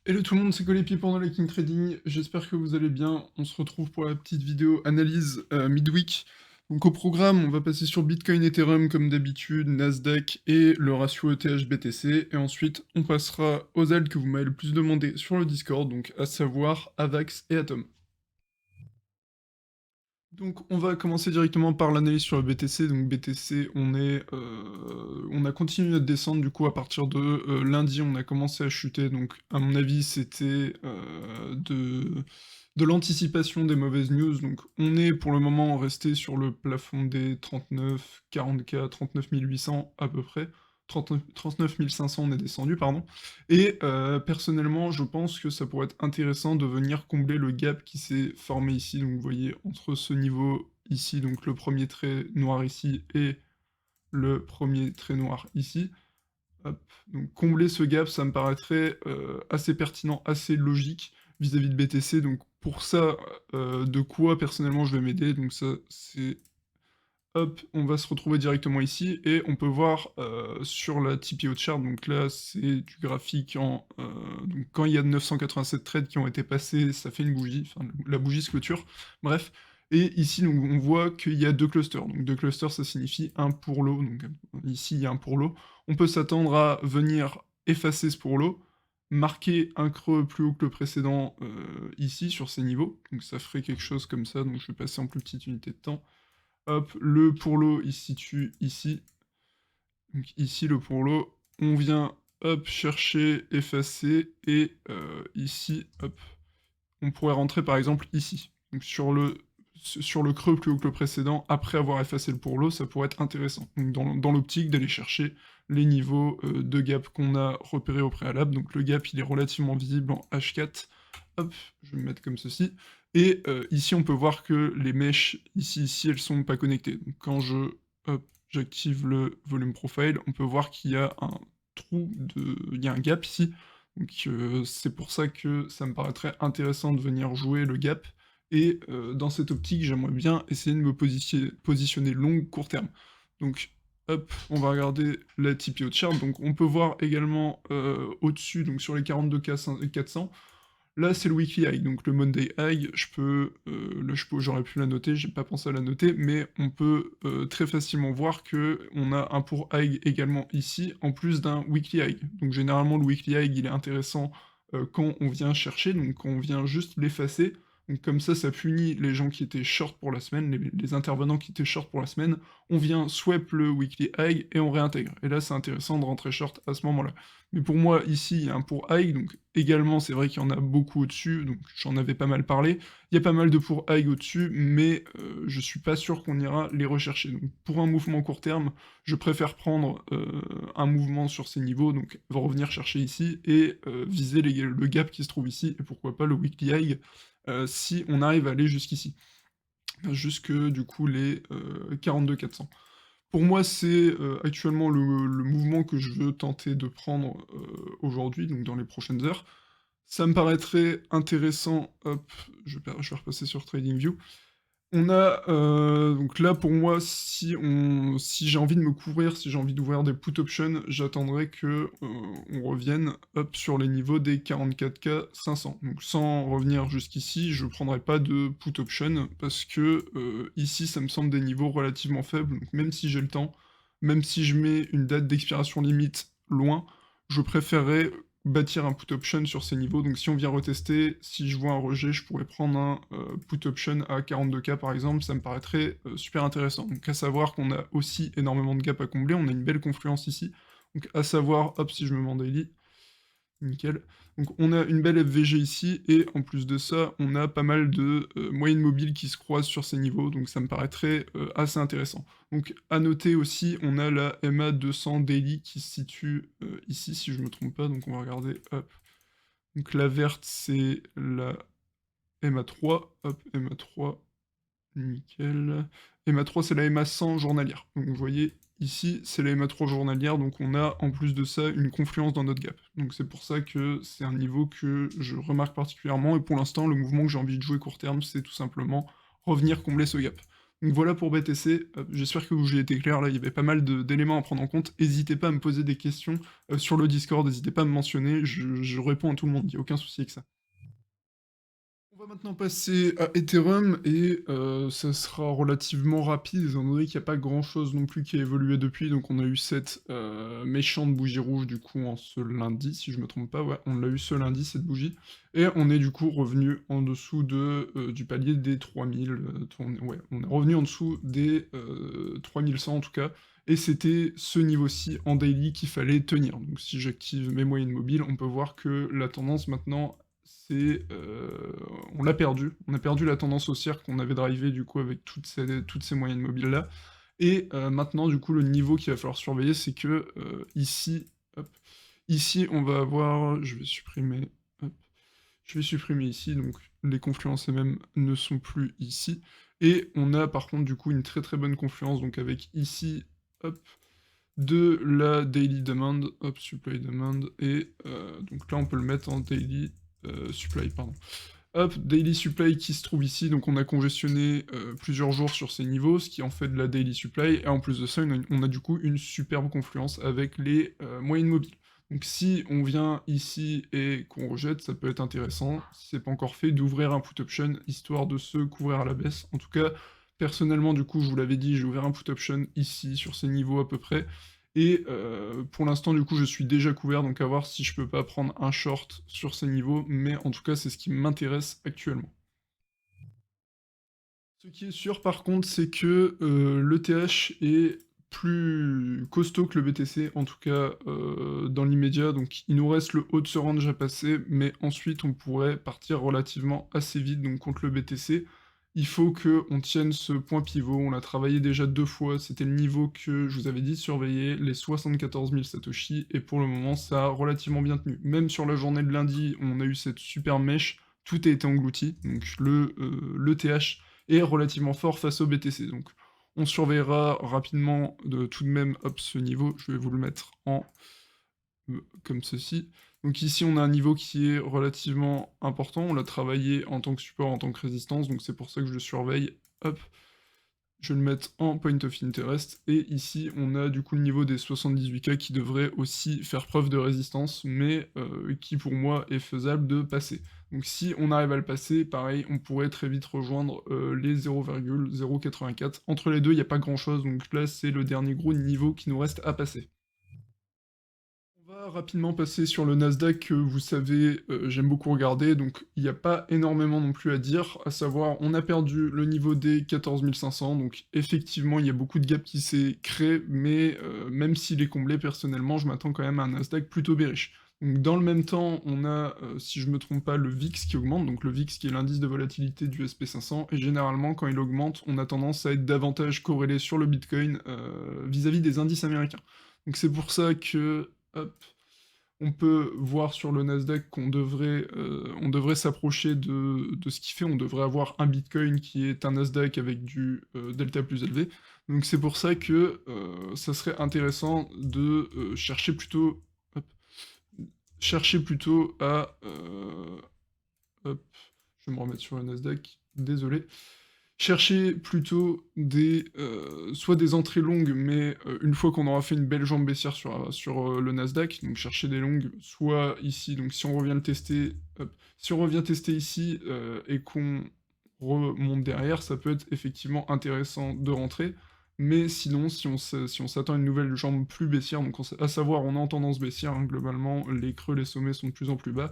Hello tout le monde, c'est Colépi pendant le King Trading, j'espère que vous allez bien. On se retrouve pour la petite vidéo analyse midweek. Donc au programme, on va passer sur Bitcoin, Ethereum comme d'habitude, Nasdaq et le ratio ETH-BTC. Et ensuite, on passera aux ailes que vous m'avez le plus demandé sur le Discord, donc à savoir Avax et Atom. Donc on va commencer directement par l'analyse sur le BTC. Donc BTC, on a continué notre descente du coup à partir de lundi, on a commencé à chuter. Donc à mon avis, c'était de l'anticipation des mauvaises news. Donc on est pour le moment resté sur le plafond des 39, 40K, 39 800 à peu près. 39 500 on est descendu, pardon. Et personnellement, je pense que ça pourrait être intéressant de venir combler le gap qui s'est formé ici. Donc vous voyez, entre ce niveau ici, donc le premier trait noir ici, et le premier trait noir ici. Hop. Donc combler ce gap, ça me paraîtrait assez pertinent, assez logique vis-à-vis de BTC. Donc pour ça, de quoi personnellement je vais m'aider. Donc ça, c'est hop, on va se retrouver directement ici et on peut voir sur la TPO chart, donc là c'est du graphique donc quand il y a 987 trades qui ont été passés, ça fait une bougie, enfin la bougie se clôture, bref. Et ici donc, on voit qu'il y a deux clusters, donc deux clusters ça signifie un pour lot, donc ici il y a un pour lot. On peut s'attendre à venir effacer ce pour lot, marquer un creux plus haut que le précédent ici sur ces niveaux, donc ça ferait quelque chose comme ça, donc je vais passer en plus petite unité de temps. Hop, le pour l'eau, il se situe ici. Donc ici, le pour l'eau, on vient, hop, chercher, effacer, et ici, hop, on pourrait rentrer par exemple ici. Donc sur le creux plus haut que le précédent, après avoir effacé le pour l'eau, ça pourrait être intéressant. Donc dans l'optique d'aller chercher les niveaux de gap qu'on a repérés au préalable. Donc le gap, il est relativement visible en H4. Hop, je vais me mettre comme ceci. Et ici, on peut voir que les mèches, ici, elles sont pas connectées. Donc quand hop, j'active le volume profile, on peut voir qu'il y a un il y a un gap ici. Donc c'est pour ça que ça me paraîtrait intéressant de venir jouer le gap. Et dans cette optique, j'aimerais bien essayer de me positionner long, court terme. Donc hop, on va regarder la TPO chart. Donc on peut voir également au-dessus, donc sur les 42K 400, là, c'est le weekly high, donc le Monday high, j'aurais pu la noter, j'ai pas pensé à la noter, mais on peut très facilement voir que on a un pour high également ici, en plus d'un weekly high. Donc généralement, le weekly high, il est intéressant quand on vient chercher, donc quand on vient juste l'effacer. Donc comme ça punit les gens qui étaient short pour la semaine, les intervenants qui étaient short pour la semaine. On vient swipe le weekly high et on réintègre. Et là, c'est intéressant de rentrer short à ce moment-là. Mais pour moi, ici, il y a un pour high, donc également, c'est vrai qu'il y en a beaucoup au-dessus, donc j'en avais pas mal parlé. Il y a pas mal de pour high au-dessus, mais je suis pas sûr qu'on ira les rechercher. Donc pour un mouvement court terme, je préfère prendre un mouvement sur ces niveaux, donc revenir chercher ici, et viser le gap qui se trouve ici, et pourquoi pas le weekly high, si on arrive à aller jusqu'ici. Enfin, jusque, du coup, les 42 400. Pour moi, c'est actuellement le mouvement que je veux tenter de prendre aujourd'hui, donc dans les prochaines heures. Ça me paraîtrait intéressant, hop, je vais repasser sur TradingView. On a, donc là pour moi, si j'ai envie de me couvrir, si j'ai envie d'ouvrir des put options, j'attendrai que, on revienne, hop, sur les niveaux des 44K 500. Donc sans revenir jusqu'ici, je prendrai pas de put option parce que, ici ça me semble des niveaux relativement faibles, donc même si j'ai le temps, même si je mets une date d'expiration limite loin, je préférerais bâtir un put option sur ces niveaux. Donc si on vient retester, si je vois un rejet, je pourrais prendre un put option à 42K par exemple, ça me paraîtrait super intéressant. Donc à savoir qu'on a aussi énormément de gap à combler, on a une belle confluence ici. Donc à savoir, hop, si je me mets en daily, nickel. Donc on a une belle FVG ici, et en plus de ça, on a pas mal de moyennes mobiles qui se croisent sur ces niveaux, donc ça me paraîtrait assez intéressant. Donc à noter aussi, on a la MA 200 daily qui se situe ici, si je me trompe pas, donc on va regarder, hop. Donc la verte, c'est la MA3, hop, MA3, nickel. MA3, c'est la MA100 journalière. Donc vous voyez, ici, c'est la MA3 journalière, donc on a en plus de ça une confluence dans notre gap. Donc c'est pour ça que c'est un niveau que je remarque particulièrement, et pour l'instant, le mouvement que j'ai envie de jouer court terme, c'est tout simplement revenir combler ce gap. Donc voilà pour BTC, j'espère que j'ai été clair là, il y avait pas mal d'éléments à prendre en compte. Hésitez pas à me poser des questions, sur le Discord, n'hésitez pas à me mentionner, je réponds à tout le monde, il y a aucun souci avec ça. On va maintenant passer à Ethereum et ça sera relativement rapide étant donné qu'il y a pas grand chose non plus qui a évolué depuis. Donc on a eu cette, méchante bougie rouge du coup en ce lundi, si je me trompe pas, ouais, on l'a eu ce lundi cette bougie et on est du coup revenu en dessous du palier des 3000, ouais, on est revenu en dessous des, 3100 en tout cas et c'était ce niveau-ci en daily qu'il fallait tenir. Donc si j'active mes moyennes mobiles, on peut voir que la tendance maintenant c'est, on l'a perdu. On a perdu la tendance haussière qu'on avait drivée du coup avec toutes ces moyennes mobiles-là et maintenant du coup le niveau qu'il va falloir surveiller c'est que, ici, hop, ici on va avoir je vais supprimer, hop, je vais supprimer ici donc les confluences MM ne sont plus ici et on a par contre du coup une très, très bonne confluence donc avec ici, hop, de la daily demand, hop, supply demand et donc là on peut le mettre en daily, supply pardon. Hop, daily supply qui se trouve ici, donc on a congestionné, plusieurs jours sur ces niveaux, ce qui en fait de la daily supply et en plus de ça, on a du coup une superbe confluence avec les, moyennes mobiles. Donc si on vient ici et qu'on rejette, ça peut être intéressant, si c'est pas encore fait, d'ouvrir un put option, histoire de se couvrir à la baisse. En tout cas, personnellement, du coup, je vous l'avais dit, j'ai ouvert un put option ici, sur ces niveaux à peu près, et pour l'instant, du coup, je suis déjà couvert, donc à voir si je peux pas prendre un short sur ces niveaux, mais en tout cas, c'est ce qui m'intéresse actuellement. Ce qui est sûr, par contre, c'est que, l'ETH est plus costaud que le BTC, en tout cas, dans l'immédiat, donc il nous reste le haut de ce range à passer, mais ensuite on pourrait partir relativement assez vite, donc contre le BTC. Il faut qu'on tienne ce point pivot, on l'a travaillé déjà 2 fois, c'était le niveau que je vous avais dit de surveiller, les 74 000 satoshi, et pour le moment ça a relativement bien tenu. Même sur la journée de lundi, on a eu cette super mèche, tout a été englouti, donc l'ETH est relativement fort face au BTC. Donc on surveillera rapidement tout de même hop, ce niveau, je vais vous le mettre en comme ceci. Donc ici on a un niveau qui est relativement important, on l'a travaillé en tant que support, en tant que résistance, donc c'est pour ça que je le surveille. Hop, je vais le mettre en point of interest, et ici on a du coup le niveau des 78K qui devrait aussi faire preuve de résistance, mais qui pour moi est faisable de passer. Donc si on arrive à le passer, pareil, on pourrait très vite rejoindre les 0,084. Entre les deux, il n'y a pas grand chose, donc là c'est le dernier gros niveau qui nous reste à passer. On va rapidement passer sur le Nasdaq que vous savez, j'aime beaucoup regarder, donc il n'y a pas énormément non plus à dire, à savoir on a perdu le niveau des 14 500, donc effectivement il y a beaucoup de gap qui s'est créé, mais même s'il est comblé, personnellement je m'attends quand même à un Nasdaq plutôt bearish. Donc dans le même temps, on a, si je me trompe pas, le VIX qui augmente, donc le VIX qui est l'indice de volatilité du SP500, et généralement quand il augmente, on a tendance à être davantage corrélé sur le Bitcoin, vis-à-vis des indices américains. Donc c'est pour ça que hop, on peut voir sur le Nasdaq on devrait s'approcher de ce qu'il fait, on devrait avoir un Bitcoin qui est un Nasdaq avec du delta plus élevé. Donc c'est pour ça que ça serait intéressant de hop, chercher plutôt à hop, je vais me remettre sur le Nasdaq, désolé. Chercher plutôt soit des entrées longues, mais une fois qu'on aura fait une belle jambe baissière sur le Nasdaq, donc chercher des longues, soit ici, donc si on revient le tester, hop, si on revient tester ici, et qu'on remonte derrière, ça peut être effectivement intéressant de rentrer, mais sinon, si on s'attend à une nouvelle jambe plus baissière, donc à savoir, on est en tendance baissière, hein, globalement, les creux, les sommets sont de plus en plus bas,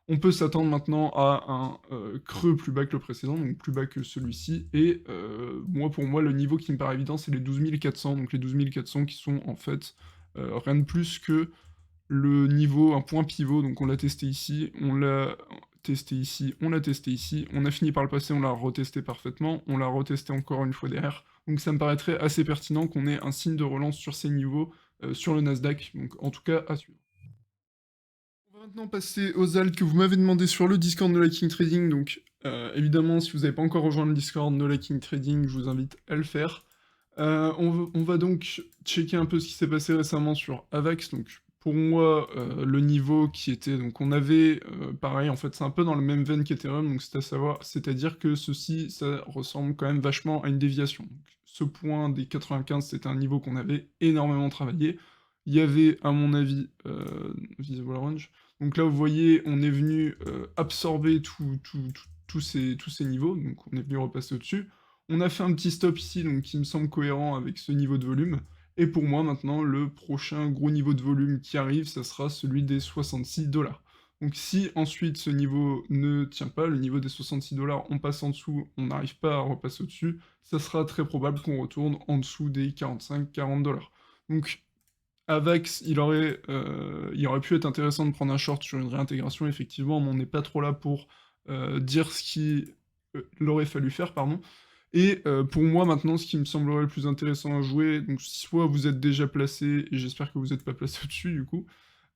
on peut s'attendre maintenant à un creux plus bas que le précédent, donc plus bas que celui-ci, et moi, pour moi, le niveau qui me paraît évident, c'est les 12 400, donc les 12 400 qui sont en fait rien de plus que le niveau, un point pivot, donc on l'a testé ici, on l'a testé ici, on l'a testé ici, on a fini par le passer, on l'a retesté parfaitement, on l'a retesté encore une fois derrière, donc ça me paraîtrait assez pertinent qu'on ait un signe de relance sur ces niveaux, sur le Nasdaq, donc en tout cas à suivre. On va maintenant passer aux alts que vous m'avez demandé sur le Discord No Liking Trading, donc évidemment si vous n'avez pas encore rejoint le Discord No Liking Trading, je vous invite à le faire. On va donc checker un peu ce qui s'est passé récemment sur AVAX, donc pour moi, le niveau qui était donc on avait, pareil, en fait, c'est un peu dans la même veine qu'Ethereum, donc c'est-à-dire que ceci, ça ressemble quand même vachement à une déviation. Donc ce point des 95, c'était un niveau qu'on avait énormément travaillé. Il y avait, à mon avis, Visible Range, donc là, vous voyez, on est venu, absorber tous ces niveaux, donc on est venu repasser au-dessus. On a fait un petit stop ici, donc qui me semble cohérent avec ce niveau de volume. Et pour moi, maintenant, le prochain gros niveau de volume qui arrive, ça sera celui des 66 $. Donc si ensuite ce niveau ne tient pas, le niveau des 66 $, on passe en dessous, on n'arrive pas à repasser au-dessus, ça sera très probable qu'on retourne en dessous des 45-40 $. Donc Avax, il aurait pu être intéressant de prendre un short sur une réintégration, effectivement, mais on n'est pas trop là pour dire ce qu'il aurait fallu faire, pardon. Et pour moi, maintenant, ce qui me semblerait le plus intéressant à jouer, donc soit vous êtes déjà placé, et j'espère que vous n'êtes pas placé au-dessus, du coup.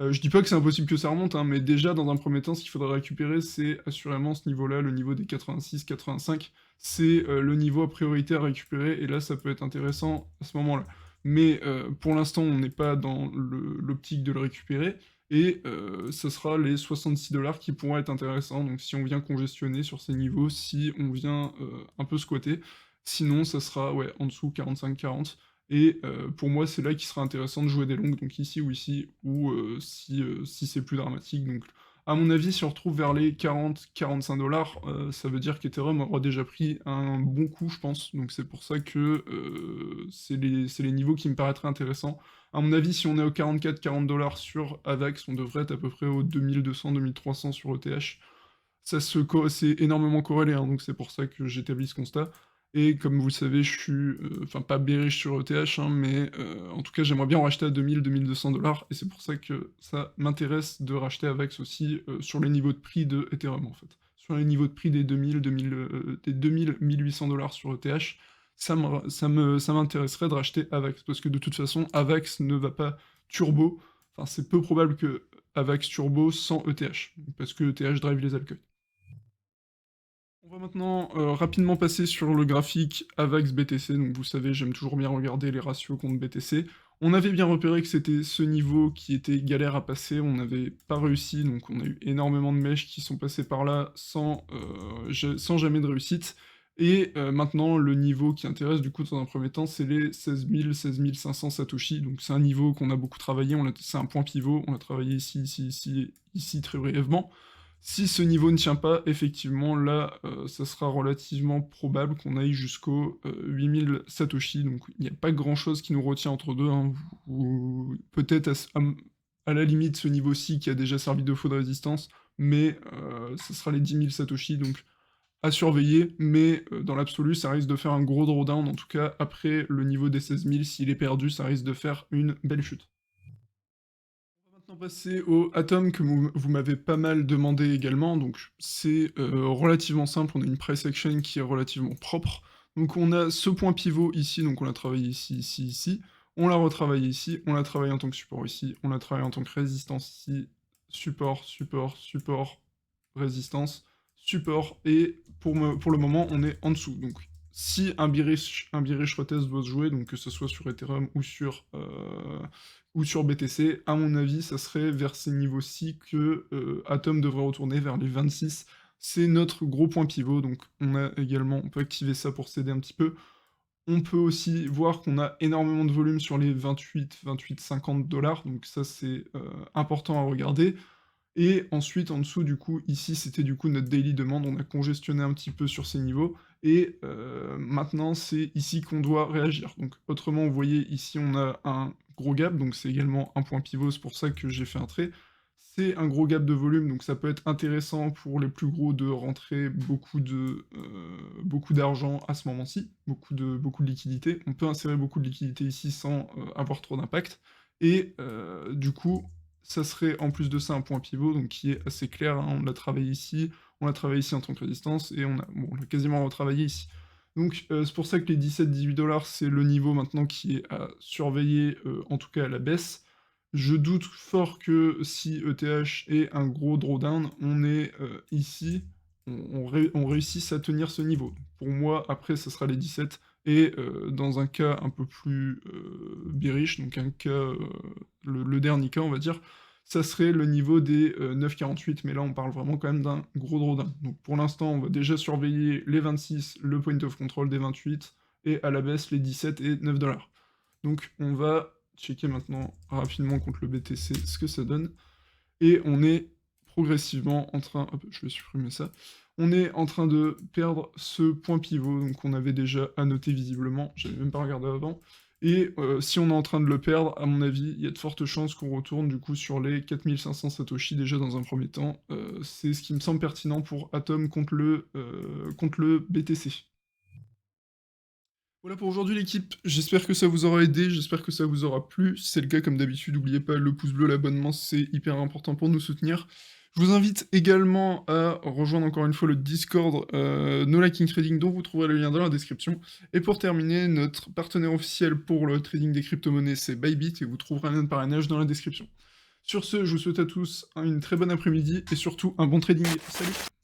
Je dis pas que c'est impossible que ça remonte, hein, mais déjà, dans un premier temps, ce qu'il faudrait récupérer, c'est assurément ce niveau-là, le niveau des 86-85. C'est le niveau à priorité à récupérer, et là, ça peut être intéressant à ce moment-là. Mais pour l'instant, on n'est pas dans l'optique de le récupérer, et ça sera les 66 $ qui pourront être intéressants, donc si on vient congestionner sur ces niveaux, si on vient un peu squatter, sinon ça sera ouais, en dessous 45-40, et pour moi c'est là qu'il sera intéressant de jouer des longues, donc ici, ou si c'est plus dramatique, donc à mon avis, si on retrouve vers les 40-45 $, ça veut dire qu'Ethereum aura déjà pris un bon coup, je pense. Donc c'est pour ça que c'est les niveaux qui me paraîtraient intéressants. À mon avis, si on est au 44-40 $ sur AVAX, on devrait être à peu près aux 2200-2300 sur ETH. C'est énormément corrélé, hein, donc c'est pour ça que j'établis ce constat. Et comme vous le savez, je suis, enfin pas bearish sur ETH, hein, mais en tout cas, j'aimerais bien en racheter à 2000-2200 $, et c'est pour ça que ça m'intéresse de racheter Avax aussi sur les niveaux de prix de Ethereum, en fait. Sur les niveaux de prix des 1800 $ sur ETH, ça m'intéresserait de racheter Avax, parce que de toute façon, Avax ne va pas turbo, enfin c'est peu probable que Avax turbo sans ETH, parce que ETH drive les altcoins. On va maintenant rapidement passer sur le graphique AVAX BTC, donc vous savez, j'aime toujours bien regarder les ratios contre BTC. On avait bien repéré que c'était ce niveau qui était galère à passer, on n'avait pas réussi, donc on a eu énormément de mèches qui sont passées par là sans jamais de réussite. Et maintenant, le niveau qui intéresse du coup dans un premier temps, c'est les 16 000, 16 500 Satoshi, donc c'est un niveau qu'on a beaucoup travaillé, c'est un point pivot, on l'a travaillé ici très brièvement. Si ce niveau ne tient pas, effectivement, là, ça sera relativement probable qu'on aille jusqu'aux 8000 Satoshi, donc il n'y a pas grand-chose qui nous retient entre deux, hein. Peut-être à la limite ce niveau-ci qui a déjà servi de faux de résistance, mais ça sera les 10 000 Satoshi, donc à surveiller, mais dans l'absolu, ça risque de faire un gros drawdown, en tout cas, après le niveau des 16 000, s'il est perdu, ça risque de faire une belle chute. On va maintenant passer au Atom que vous m'avez pas mal demandé également, donc c'est relativement simple, on a une price action qui est relativement propre. Donc on a ce point pivot ici, donc on l'a travaillé ici, on l'a retravaillé ici, on l'a travaillé en tant que support ici, on l'a travaillé en tant que résistance ici, support, résistance, support, et pour le moment on est en dessous. Donc si un bearish retest doit se jouer, donc que ce soit sur Ethereum ou sur BTC, à mon avis, ça serait vers ces niveaux-ci que Atom devrait retourner vers les 26. C'est notre gros point pivot, donc on peut activer ça pour s'aider un petit peu. On peut aussi voir qu'on a énormément de volume sur les 50 $, donc ça c'est important à regarder. Et ensuite, en dessous, du coup, ici, c'était du coup notre daily demande, on a congestionné un petit peu sur ces niveaux, et maintenant, c'est ici qu'on doit réagir. Donc, autrement, vous voyez, ici, on a un gros gap, donc c'est également un point pivot, c'est pour ça que j'ai fait un trait. C'est un gros gap de volume, donc ça peut être intéressant pour les plus gros de rentrer beaucoup d'argent à ce moment-ci, beaucoup de liquidité. On peut insérer beaucoup de liquidité ici sans avoir trop d'impact, et du coup, ça serait en plus de ça un point pivot, donc qui est assez clair, hein, on l'a travaillé ici en tant que résistance, et on l'a quasiment retravaillé ici. Donc c'est pour ça que les 17-18 $, c'est le niveau maintenant qui est à surveiller, en tout cas à la baisse. Je doute fort que si ETH est un gros drawdown, on est ici, on réussisse à tenir ce niveau. Pour moi, après, ça sera les 17, et dans un cas un peu plus, bearish, donc un cas, le dernier cas, on va dire, ça serait le niveau des, 9,48, mais là, on parle vraiment quand même d'un gros drawdown. Donc pour l'instant, on va déjà surveiller les 26, le point of control des 28 et à la baisse les 17 et 9 $. Donc on va checker maintenant rapidement contre le BTC ce que ça donne et on est progressivement en train hop, je vais supprimer ça. On est en train de perdre ce point pivot, donc on avait déjà annoté visiblement, j'avais même pas regardé avant et si on est en train de le perdre, à mon avis, il y a de fortes chances qu'on retourne du coup sur les 4 500 satoshi déjà dans un premier temps. C'est ce qui me semble pertinent pour Atom contre le BTC. Voilà pour aujourd'hui l'équipe, j'espère que ça vous aura aidé, j'espère que ça vous aura plu. Si c'est le cas, comme d'habitude, n'oubliez pas le pouce bleu, l'abonnement, c'est hyper important pour nous soutenir. Je vous invite également à rejoindre encore une fois le Discord No Liking Trading, dont vous trouverez le lien dans la description. Et pour terminer, notre partenaire officiel pour le trading des crypto-monnaies, c'est Bybit, et vous trouverez un lien de parrainage dans la description. Sur ce, je vous souhaite à tous une très bonne après-midi, et surtout un bon trading. Salut!